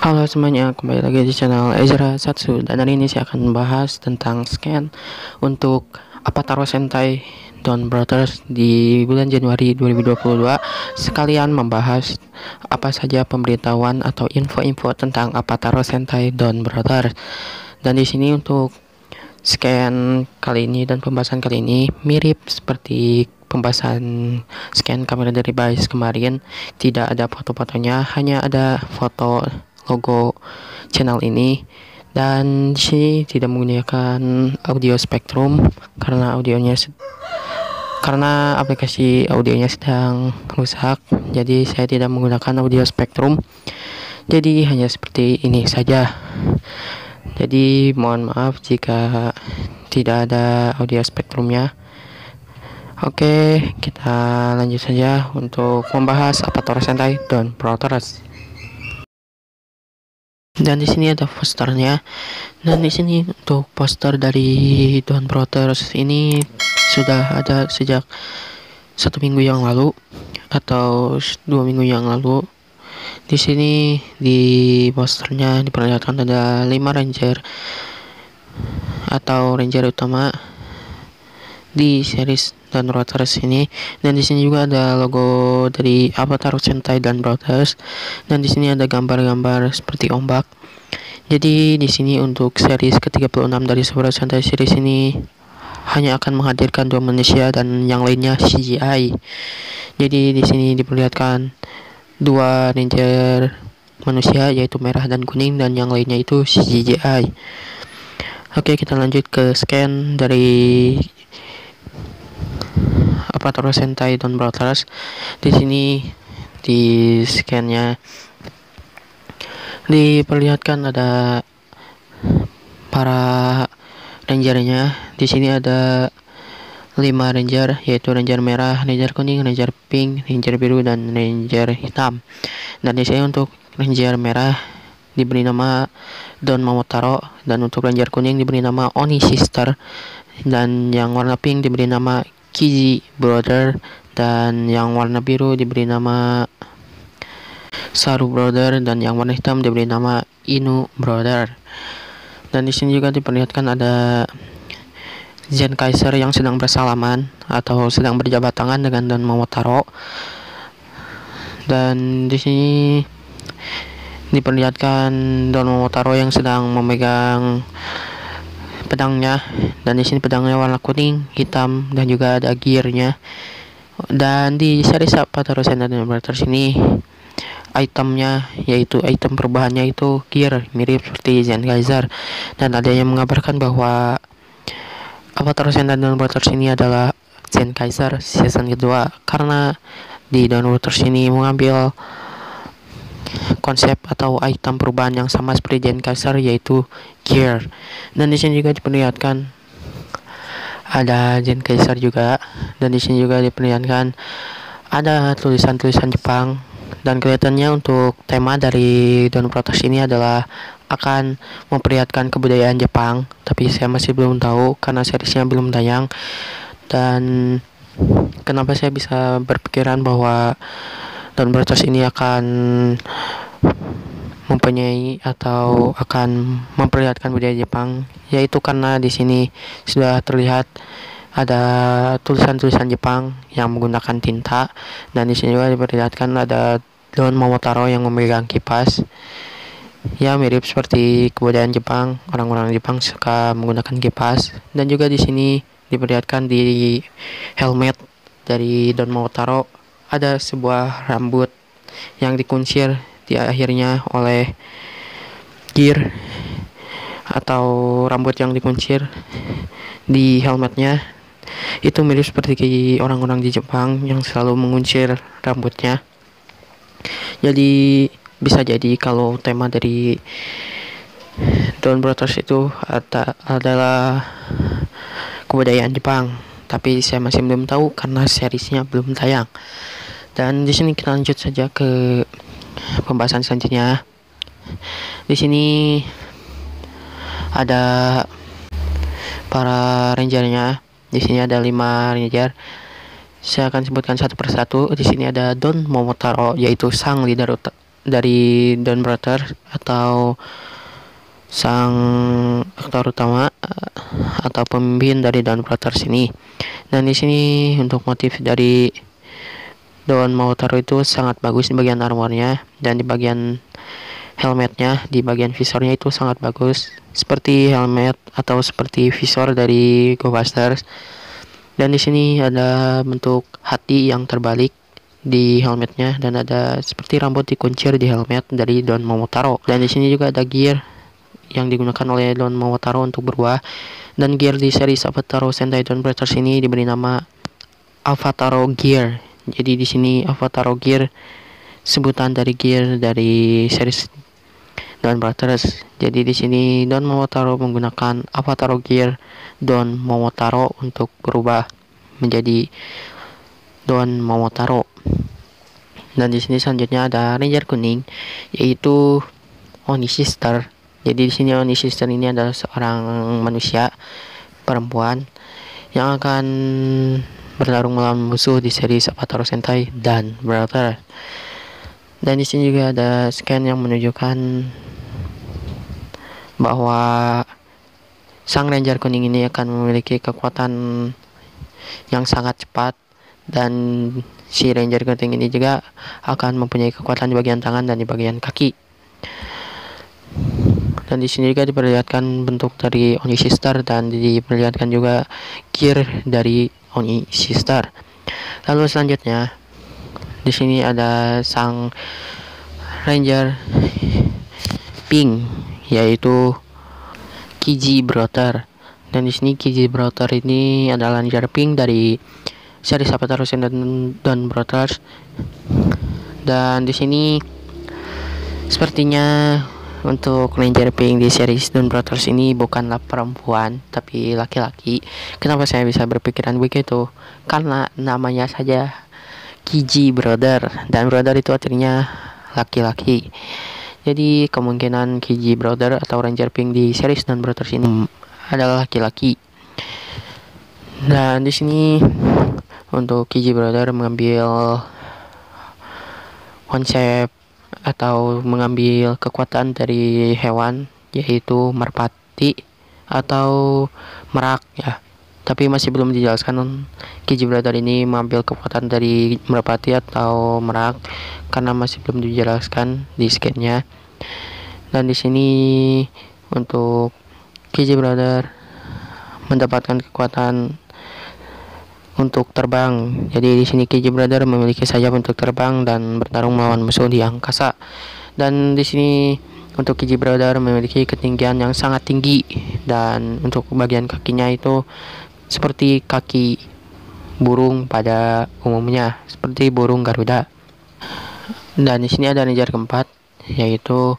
Halo semuanya, kembali lagi di channel Ezra Satsu. Dan hari ini saya akan membahas tentang scan untuk Avatar Sentai Dawn Brothers di bulan Januari 2022. Sekalian membahas apa saja pemberitahuan atau info-info tentang Avatar Sentai Dawn Brothers. Dan di sini untuk scan kali ini dan pembahasan kali ini mirip seperti pembahasan scan kamera dari Vice kemarin. Tidak ada foto-fotonya, hanya ada foto logo channel ini, dan di sini tidak menggunakan audio spektrum karena aplikasi audionya sedang rusak, jadi saya tidak menggunakan audio spektrum. Jadi hanya seperti ini saja. Jadi mohon maaf jika tidak ada audio spektrumnya. Oke, kita lanjut saja untuk membahas Avatar Sentai Dawn Brothers. Dan di sini ada posternya. Dan di sini untuk poster dari Dawn Brothers ini sudah ada sejak 1 minggu yang lalu atau 2 minggu yang lalu. Di sini di posternya diperlihatkan ada 5 ranger atau ranger utama di series Dawn Brothers ini, dan di sini juga ada logo dari Avatar Sentai Dawn Brothers, dan di sini ada gambar-gambar seperti ombak. Jadi di sini untuk series ke-36 dari Super Sentai series ini hanya akan menghadirkan 2 manusia dan yang lainnya CGI. Jadi di sini diperlihatkan 2 ranger manusia yaitu merah dan kuning, dan yang lainnya itu CGI. Oke, kita lanjut ke scan dari Avatar Sentai Dawn Brothers. Di sini di scan-nya diperlihatkan ada para rangernya. Di sini ada 5 ranger, yaitu ranger merah, ranger kuning, ranger pink, ranger biru, dan ranger hitam. Dan di sini untuk ranger merah diberi nama Dawn Momotaro, dan untuk ranger kuning diberi nama Oni Sister, dan yang warna pink diberi nama Kiji Brother, dan yang warna biru diberi nama Saru Brother, dan yang warna hitam diberi nama Inu Brother. Dan di sini juga diperlihatkan ada Zen Kaiser yang sedang bersalaman atau sedang berjabat tangan dengan Dawn Momotaro. Dan di sini diperlihatkan Dawn Momotaro yang sedang memegang pedangnya, dan di sini pedangnya warna kuning, hitam, dan juga ada gearnya. Dan di series Avatar Sentai Dawn Brothers ini itemnya, yaitu item perubahannya itu gear, mirip seperti Zen Kaiser. Dan ada yang mengabarkan bahwa Avatar Sentai Dawn Brothers ini adalah Zen Kaiser season kedua, karena di Dawn Brothers ini mengambil konsep atau item perubahan yang sama seperti Zen Kaiser, yaitu gear. Dan di sini juga diperlihatkan ada Zen Kaiser juga, dan di sini juga diperlihatkan ada tulisan-tulisan Jepang. Dan kelihatannya untuk tema dari Dawn Brothers ini adalah akan memperlihatkan kebudayaan Jepang, tapi saya masih belum tahu karena seriesnya belum tayang. Dan kenapa saya bisa berpikiran bahwa Dawn Brothers ini akan mempunyai atau akan memperlihatkan budaya Jepang, yaitu karena di sini sudah terlihat ada tulisan-tulisan Jepang yang menggunakan tinta, dan di sini juga diperlihatkan ada Dawn Momotaro yang memegang kipas. Ya, mirip seperti kebudayaan Jepang, orang-orang Jepang suka menggunakan kipas. Dan juga di sini diperlihatkan di helmet dari Dawn Momotaro ada sebuah rambut yang dikuncir di akhirnya oleh gear atau rambut yang dikuncir di helmetnya. Itu mirip seperti orang-orang di Jepang yang selalu menguncir rambutnya. Jadi bisa jadi kalau tema dari Dawn Brothers itu adalah kebudayaan Jepang, tapi saya masih belum tahu karena seriesnya belum tayang. Dan di sini kita lanjut saja ke pembahasan selanjutnya. Di sini ada para rangernya. Di sini ada 5 ranger. Saya akan sebutkan satu persatu. Di sini ada Dawn Momotaro, yaitu sang leader dari Don Brother atau sang aktor utama atau pemimpin dari Don Brothers ini. Dan di sini untuk motif dari Don Momotaro itu sangat bagus di bagian armornya, dan di bagian helmetnya, di bagian visornya itu sangat bagus seperti helmet atau seperti visor dari Ghostbusters. Dan di sini ada bentuk hati yang terbalik di helmetnya, dan ada seperti rambut dikuncir di helmet dari Don Momotaro. Dan di sini juga ada gear yang digunakan oleh Don Momotaro untuk berubah. Dan gear di seri Avataro Sentai Don Brothers ini diberi nama Avataro Gear. Jadi di sini Avataro Gear sebutan dari gear dari series Don Brothers. Jadi di sini Don Momotaro menggunakan Avataro Gear Don Momotaro untuk berubah menjadi Don Momotaro. Dan di sini selanjutnya ada Ranger kuning, yaitu Oni Sister. Jadi di sini Oni Sister ini adalah seorang manusia perempuan yang akan bertarung melawan musuh di seri Avataro Sentai dan Brother. Dan di sini juga ada scan yang menunjukkan bahwa sang Ranger kuning ini akan memiliki kekuatan yang sangat cepat, dan si Ranger kuning ini juga akan mempunyai kekuatan di bagian tangan dan di bagian kaki. Dan di sini juga diperlihatkan bentuk dari Oni Sister, dan diperlihatkan juga gear dari Oni Sister. Lalu selanjutnya di sini ada sang Ranger pink, yaitu Kiji Brother. Dan di sini Kiji Brother ini adalah Ranger pink dari seri Avataro Sentai Don Brothers. Dan di sini sepertinya untuk Ranger pink di series Don Brothers ini bukanlah perempuan tapi laki-laki. Kenapa saya bisa berpikiran begitu? Karena namanya saja Kiji Brother, dan brother itu artinya laki-laki. Jadi kemungkinan Kiji Brother atau Ranger pink di series Don Brothers ini adalah laki-laki. Dan di sini untuk Kiji Brother mengambil konsep atau mengambil kekuatan dari hewan, yaitu merpati atau merak ya. Tapi masih belum dijelaskan Kiji Brother ini mengambil kekuatan dari merpati atau merak karena masih belum dijelaskan di scan-nya. Dan di sini untuk Kiji Brother mendapatkan kekuatan untuk terbang. Jadi di sini Kiji Brother memiliki sayap untuk terbang dan bertarung melawan musuh di angkasa. Dan di sini untuk Kiji Brother memiliki ketinggian yang sangat tinggi, dan untuk bagian kakinya itu seperti kaki burung pada umumnya, seperti burung Garuda. Dan di sini ada Ranger keempat, yaitu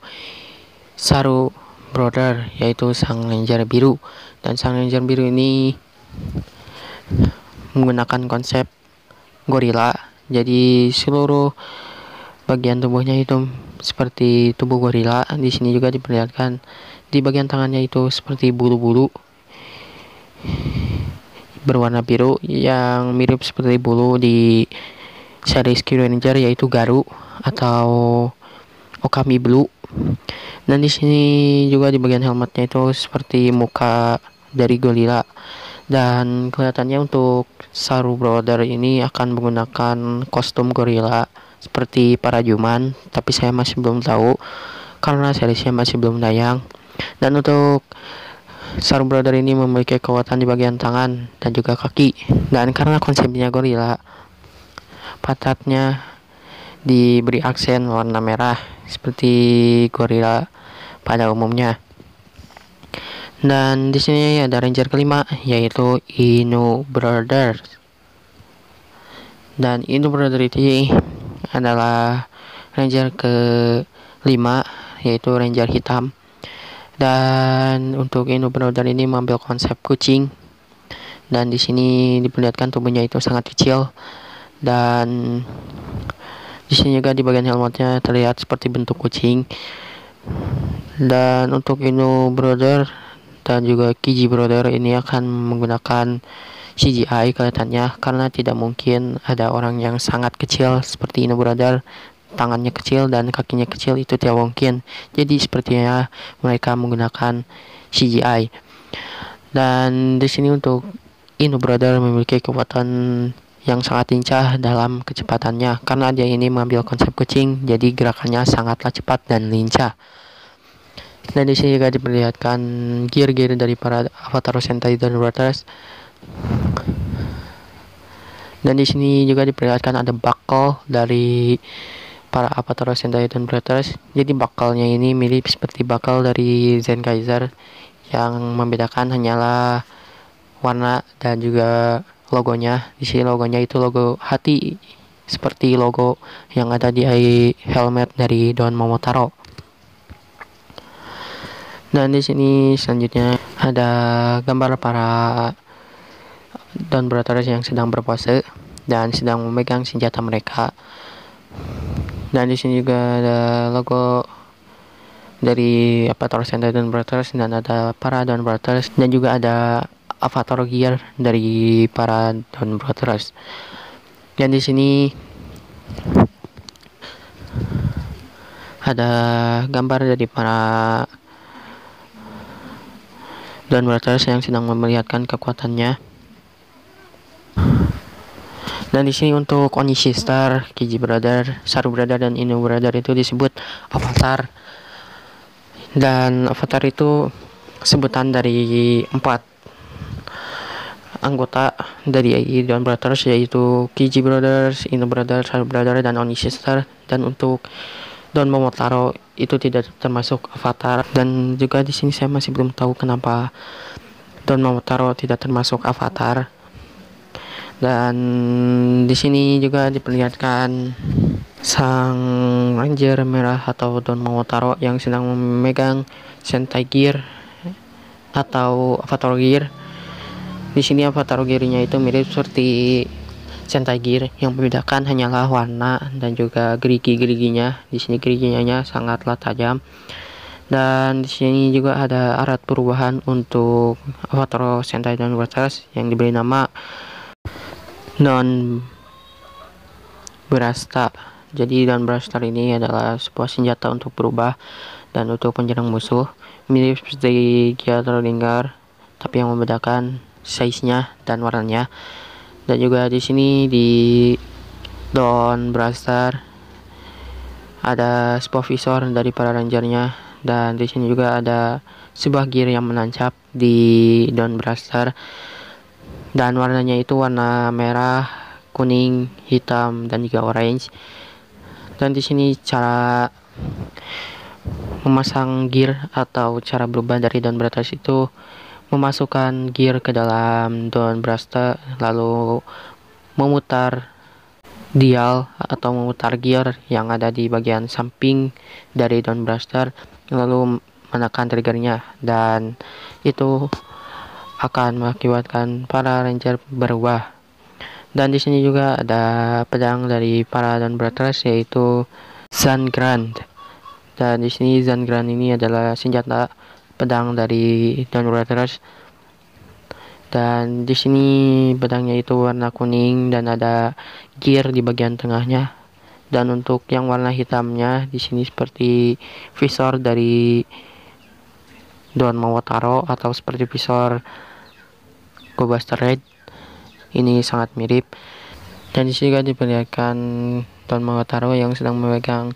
Saru Brother, yaitu sang Ranger biru. Dan sang Ranger biru ini menggunakan konsep gorila. Jadi seluruh bagian tubuhnya itu seperti tubuh gorila. Di sini juga diperlihatkan di bagian tangannya itu seperti bulu-bulu berwarna biru yang mirip seperti bulu di series Kyuren Ranger, yaitu Garu atau Okami Blue. Dan di sini juga di bagian helmetnya itu seperti muka dari gorila. Dan kelihatannya untuk Saru Brother ini akan menggunakan kostum gorila seperti para Juman, tapi saya masih belum tahu karena seriesnya masih belum tayang. Dan untuk Saru Brother ini memiliki kekuatan di bagian tangan dan juga kaki. Dan karena konsepnya gorila, pantatnya diberi aksen warna merah seperti gorila pada umumnya. Dan di sini ada Ranger kelima, yaitu Inu Brothers. Dan Inu Brothers ini adalah Ranger ke-5, yaitu Ranger hitam. Dan untuk Inu Brothers ini mengambil konsep kucing. Dan di sini diperlihatkan tubuhnya itu sangat kecil. Dan di sini juga di bagian helmetnya terlihat seperti bentuk kucing. Dan untuk Inu Brothers dan juga Kiji Brother ini akan menggunakan CGI kelihatannya, karena tidak mungkin ada orang yang sangat kecil seperti Inu Brother tangannya kecil dan kakinya kecil itu tidak mungkin. Jadi sepertinya mereka menggunakan CGI. Dan di sini untuk Inu Brother memiliki kekuatan yang sangat lincah dalam kecepatannya karena dia ini mengambil konsep kucing, jadi gerakannya sangatlah cepat dan lincah. Dan di sini juga diperlihatkan gear-gear dari para avatar Sentai dan Brothers. Dan di sini juga diperlihatkan ada buckle dari para avatar Sentai dan Brothers. Jadi buckle-nya ini mirip seperti buckle dari Zenkaiser, yang membedakan hanyalah warna dan juga logonya. Di sini logonya itu logo hati seperti logo yang ada di helmet dari Don Momotaro. Dan di sini selanjutnya ada gambar para Don Brothers yang sedang berpose dan sedang memegang senjata mereka. Dan di sini juga ada logo dari Avatar Sentai Don Brothers dan ada para Don Brothers dan juga ada avatar gear dari para Don Brothers. Dan di sini ada gambar dari para Don Brothers yang sedang memperlihatkan kekuatannya. Dan di sini untuk Oni Sister, Kiji Brother, Saru Brother dan Inu Brother itu disebut avatar. Dan avatar itu sebutan dari 4 anggota dari Don Brothers, yaitu Kiji Brothers, Inu Brothers, Saru Brother, dan Oni Sister. Dan untuk Don Momotaro itu tidak termasuk avatar. Dan juga di sini saya masih belum tahu kenapa Don Momotaro tidak termasuk avatar. Dan di sini juga diperlihatkan sang Ranger merah atau Don Momotaro yang sedang memegang Sentai Gear atau Avatar Gear. Di sini Avatar Gear-nya itu mirip seperti Sentai Gear, yang membedakan hanyalah warna dan juga gerigi-geriginya. Di sini geriginya sangatlah tajam. Dan di sini juga ada arat perubahan untuk Avatar Sentai dan Brothers yang diberi nama Don Brasta. Jadi Don Brasta ini adalah sebuah senjata untuk berubah dan untuk penyerang musuh, mirip seperti Gyatro Linggar, tapi yang membedakan size-nya dan warnanya. Dan juga di sini di Don Brasta ada sebuah visor dari para rangernya, dan di sini juga ada sebuah gear yang menancap di Don Brasta. Dan warnanya itu warna merah, kuning, hitam, dan juga orange. Dan di sini cara memasang gear atau cara berubah dari Don Brothers itu memasukkan gear ke dalam Don Brasta, lalu memutar dial atau memutar gear yang ada di bagian samping dari Don Brasta, lalu menekan triggernya, dan itu akan mengakibatkan para ranger berubah. Dan di sini juga ada pedang dari para Don Brothers, yaitu Zangrand. Dan di sini Zangrand ini adalah senjata pedang dari Don Brothers. Dan di sini pedangnya itu warna kuning dan ada gear di bagian tengahnya. Dan untuk yang warna hitamnya di sini seperti visor dari Don Momotaro atau seperti visor Go Buster Red. Ini sangat mirip. Dan di sini juga diperlihatkan Don Momotaro yang sedang memegang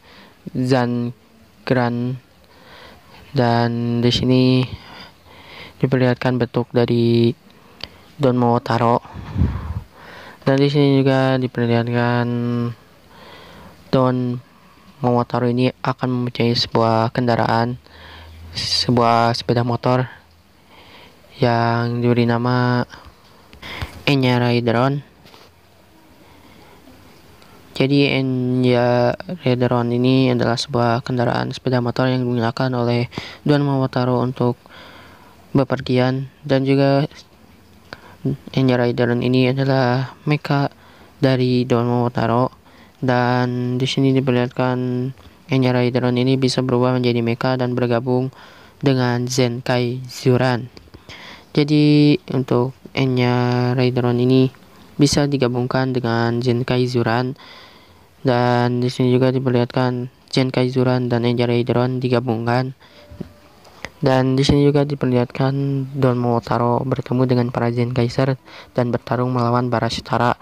Zangrand. Dan di sini diperlihatkan bentuk dari Don Momotaro. Dan di sini juga diperlihatkan Don Momotaro ini akan mempunyai sebuah kendaraan, sebuah sepeda motor yang diberi nama Enya Raideron. Jadi Enya Raideron ini adalah sebuah kendaraan sepeda motor yang digunakan oleh Don Momotaro untuk bepergian. Dan juga Enya Raideron ini adalah mecha dari Don Momotaro. Dan di sini diperlihatkan Enya Raideron ini bisa berubah menjadi mecha dan bergabung dengan Zenkai Zuran. Jadi untuk Enya Raideron ini bisa digabungkan dengan Zenkai Zuran Dan di sini juga diperlihatkan Zenkai Zuran dan Enja Raideron digabungkan. Dan di sini juga diperlihatkan Don Momotaro bertemu dengan para Zenkaiser dan bertarung melawan Barashitara.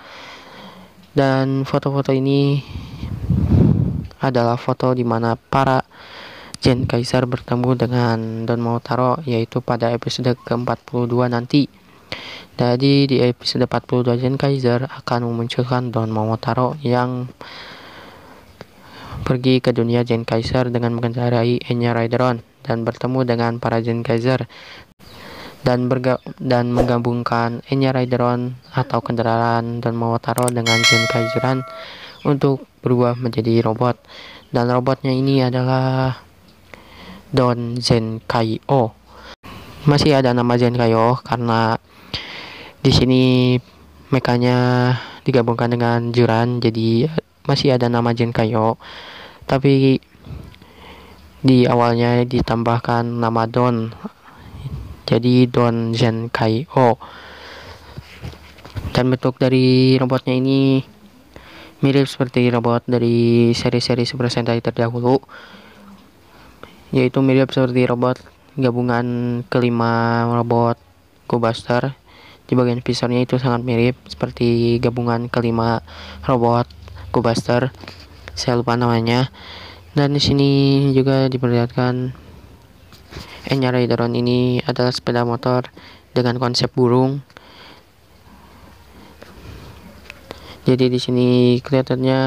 Dan foto-foto ini adalah foto di mana para Zenkaiser bertemu dengan Don Momotaro, yaitu pada episode ke-42 nanti. Jadi di episode 42 Zenkaiser akan memunculkan Don Momotaro yang pergi ke dunia Zenkaiser dengan mengendarai Enya Raideron dan bertemu dengan para Zenkaiser dan menggabungkan Enya Raideron atau kendaraan Don Momotaro dengan Zenkaiseran untuk berubah menjadi robot. Dan robotnya ini adalah Don Zenkai-O. Masih ada nama Zenkai-O karena di sini mekanya digabungkan dengan Juran, jadi masih ada nama Zenkai-O. Tapi di awalnya ditambahkan nama Don, jadi Don Zenkai-O. Dan bentuk dari robotnya ini mirip seperti robot dari seri-seri Super Sentai terdahulu, yaitu mirip seperti robot gabungan kelima robot Go-Buster. Di bagian visornya itu sangat mirip seperti gabungan kelima robot Go-Buster, saya lupa namanya. Dan di sini juga diperlihatkan Enya Raideron ini adalah sepeda motor dengan konsep burung. Jadi di sini kelihatannya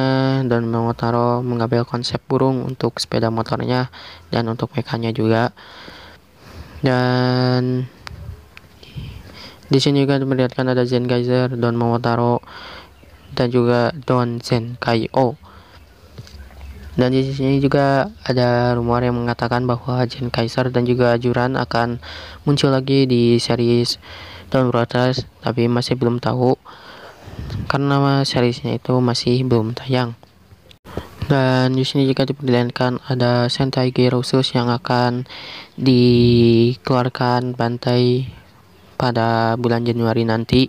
Don Momotaro mengambil konsep burung untuk sepeda motornya dan untuk mekanya juga. Dan di sini juga diperlihatkan ada Zenkaiser, Don Momotaro, dan juga Don Zenkai-O. Dan di sini juga ada rumor yang mengatakan bahwa Zenkaiser dan juga Juran akan muncul lagi di series Don Brothers, tapi masih belum tahu karena seriesnya itu masih belum tayang. Dan di sini juga diperlihatkan ada Sentai Gyrosus yang akan dikeluarkan Bandai pada bulan Januari nanti.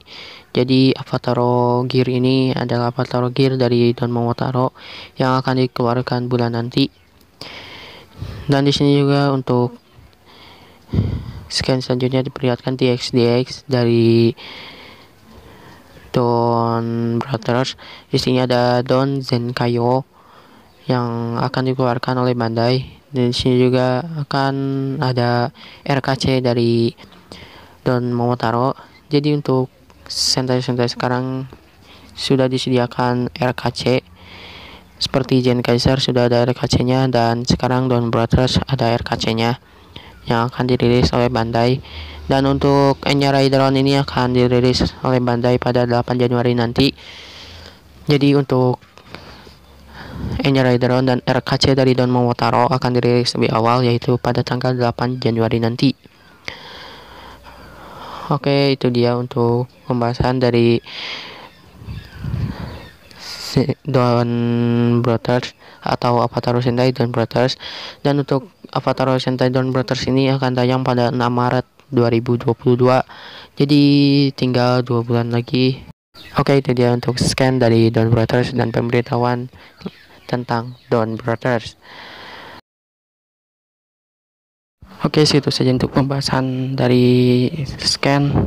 Jadi Avataro Gear ini adalah Avataro Gear dari Don Momotaro yang akan dikeluarkan bulan nanti. Dan di sini juga untuk scan selanjutnya diperlihatkan DX dari Don Brothers. Di sini ada Don Zenkai-O yang akan dikeluarkan oleh Bandai. Dan di sini juga akan ada RKC dari Don Momotaro. Jadi untuk Sentai-Sentai sekarang sudah disediakan RKC. Seperti Zenkaiser sudah ada RKC-nya, dan sekarang Don Brothers ada RKC-nya yang akan dirilis oleh Bandai. Dan untuk Enya Raideron ini akan dirilis oleh Bandai pada 8 Januari nanti. Jadi untuk Enya Raideron dan RKC dari Don Momotaro akan dirilis lebih awal, yaitu pada tanggal 8 Januari nanti. Oke, itu dia untuk pembahasan dari Don Brothers atau Avataro Sentai Don Brothers. Dan untuk Avataro Sentai Don Brothers ini akan tayang pada 6 Maret 2022. Jadi tinggal 2 bulan lagi. Oke, itu dia untuk scan dari Don Brothers dan pemberitahuan tentang Don Brothers. Oke, situ saja untuk pembahasan dari scan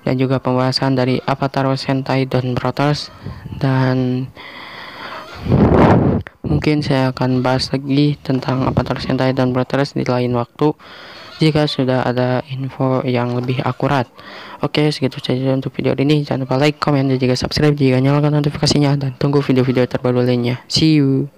dan juga pembahasan dari Avataro Sentai Don Brothers. Dan mungkin saya akan bahas lagi tentang Avataro Sentai Don Brothers di lain waktu jika sudah ada info yang lebih akurat. Oke, segitu saja untuk video ini. Jangan lupa like, komen, dan juga subscribe jika nyalakan notifikasinya, dan tunggu video-video terbaru lainnya. See you.